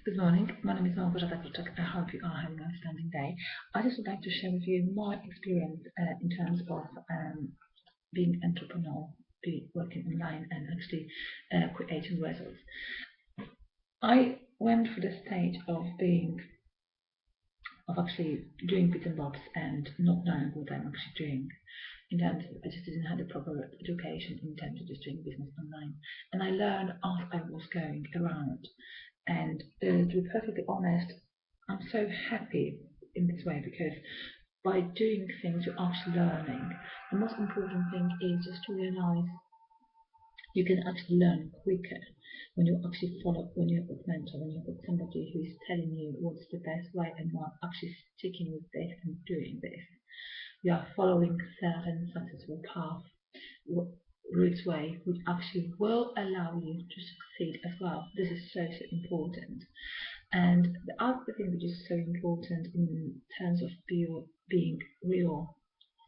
Good morning. My name is I hope you are having an outstanding day. I just would like to share with you my experience in terms of being entrepreneur, working online and actually creating results. I went through the stage of actually doing bits and bobs and not knowing what I'm actually doing. In terms of, I just didn't have the proper education in terms of just doing business online. And I learned as I was going around. And to be perfectly honest, I'm so happy in this way because by doing things you're actually learning. The most important thing is just to realize you can actually learn quicker when you actually follow, when you've got mentor, when you've got somebody who is telling you what's the best way and you are actually sticking with this and doing this. You are following certain successful path, route way, which actually will allow you to succeed as well. This is so important. And the other thing which is so important in terms of being real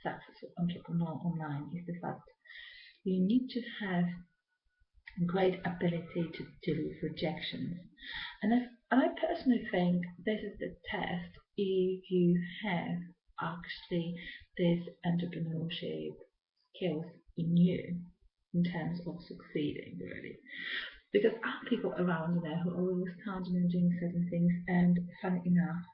successful entrepreneur online is the fact you need to have great ability to deal with rejections. And I personally think this is the test if you have actually this entrepreneurship skills in you in terms of succeeding really. Because there are people around there who are always starting and doing certain things and funny enough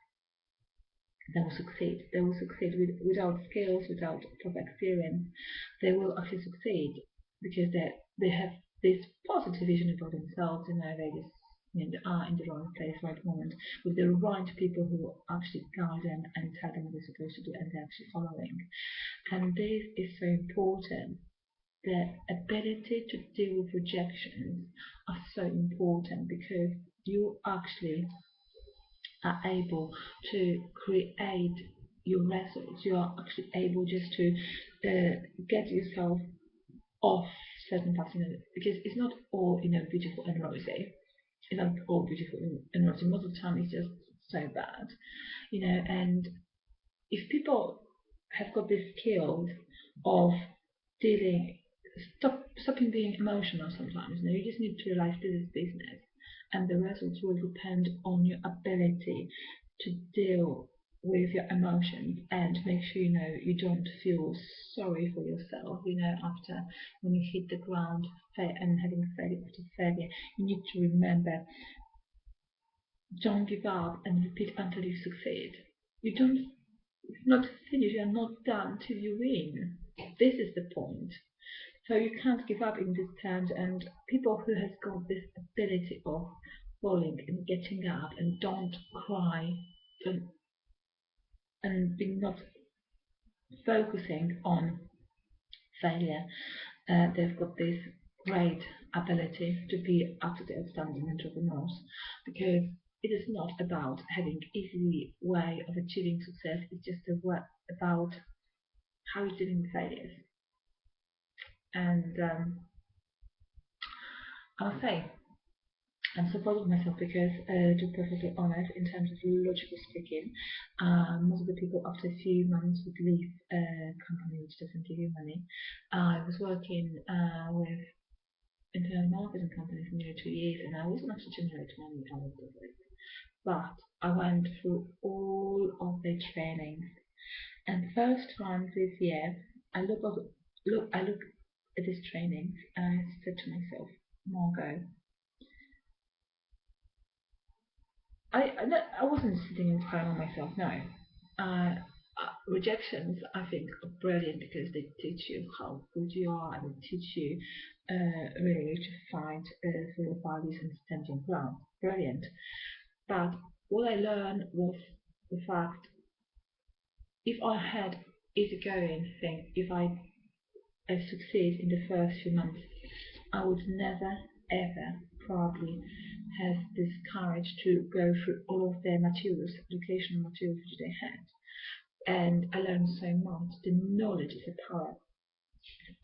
they will succeed. They will succeed without skills, without proper experience. They will actually succeed because they have this positive vision about themselves. They just they are in the right place, right moment, with the right people who actually guide them and tell them what they're supposed to do, and they're actually following. And this is so important. The ability to deal with rejections are so important because you actually are able to create your results. You are actually able just to get yourself off certain paths, because it's not all beautiful and rosy. It's not all beautiful and rosy. Most of the time, it's just so bad, And if people have got the skills of dealing, stopping being emotional sometimes. You just need to realize this is business, and the results will depend on your ability to deal with your emotions and make sure you don't feel sorry for yourself. After when you hit the ground and having failure after failure, you need to remember, don't give up and repeat until you succeed. You don't. It's not finished. You're not done till you win. This is the point. So you can't give up in these terms, and people who has got this ability of falling and getting up and don't cry and being not focusing on failure, they've got this great ability to be absolutely outstanding entrepreneurs, because it is not about having easy way of achieving success. It's just about how you're dealing with failures. And I'll say I'm so proud of myself because, to be perfectly honest, in terms of logical speaking, most of the people after a few months would leave a company which doesn't give you money. I was working with internal marketing companies for nearly 2 years, and I wasn't actually generating money out of it. But I went through all of the trainings, and first time this year, I look at these trainings, and I said to myself, Margot, I wasn't sitting and crying on myself. No, rejections I think are brilliant because they teach you how good you are, and they teach you really to fight for your values and stand your ground. Brilliant. But what I learned was the fact, if I had easygoing thing, if I succeed in the first few months, I would never ever probably have this courage to go through all of their materials, educational materials which they had. And I learned so much. The knowledge is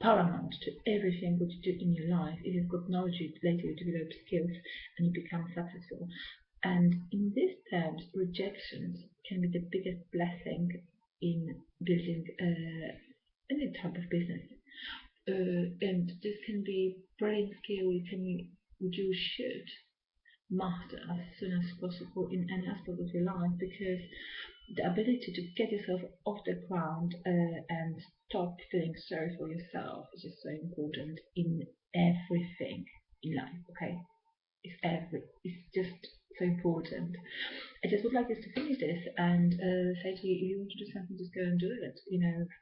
paramount to everything what you do in your life. If you've got knowledge, later you develop skills and you become successful. And in these terms, rejections can be the biggest blessing in building any type of business. And this can be brilliant skill you should master as soon as possible in any aspect of your life, because the ability to get yourself off the ground and stop feeling sorry for yourself is just so important in everything in life. Okay, it's just so important. I just would like us to finish this and say to you, if you want to do something, just go and do it.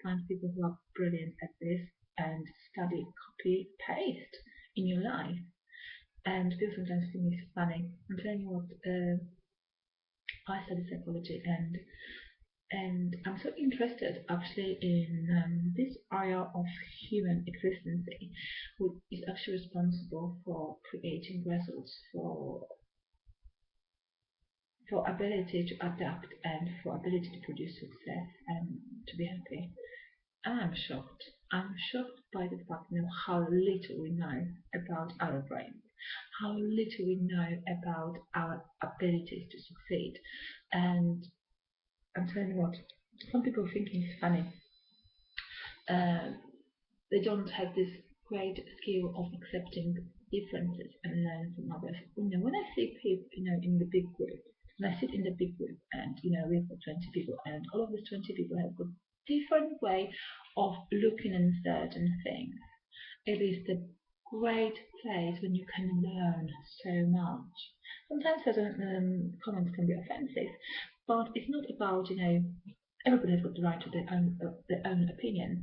Find people who are brilliant at this and study, copy, paste in your life. And people sometimes think it's funny. I'm telling you what, I study psychology, and I'm so interested actually in this area of human existence, which is actually responsible for creating results, for ability to adapt, and for ability to produce success and to be happy. I'm shocked. I'm shocked by the fact how little we know about our brains, how little we know about our abilities to succeed. And I'm telling you what, some people think it's funny. They don't have this great skill of accepting differences and learning from others. When I see people, in the big group, and I sit in the big group, and we've got 20 people, and all of these 20 people have got different way of looking at certain things. It is the great place when you can learn so much. Sometimes certain comments can be offensive, but it's not about, everybody has got the right to their own opinion.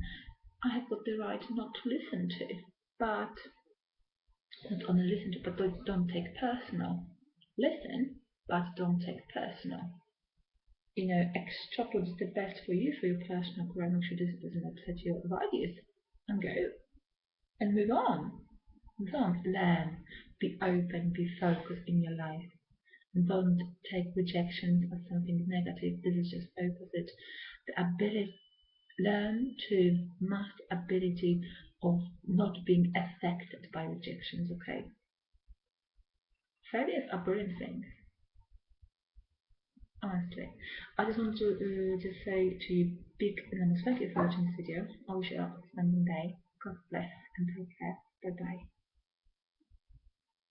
I have got the right not to listen to, but not only listen to, but don't take personal. Listen, but don't take personal. Extrapolate what's the best for you for your personal growth. Make sure this doesn't upset your values, and go and move on. Move on. Learn. Be open. Be focused in your life. And don't take rejections as something negative. This is just opposite. The ability learn to master ability of not being affected by rejections. Okay, failures are brilliant things. Honestly, I just want to just say to you, big enormous thank you for watching this video. I wish you a outstanding day. God bless and take care. Bye bye.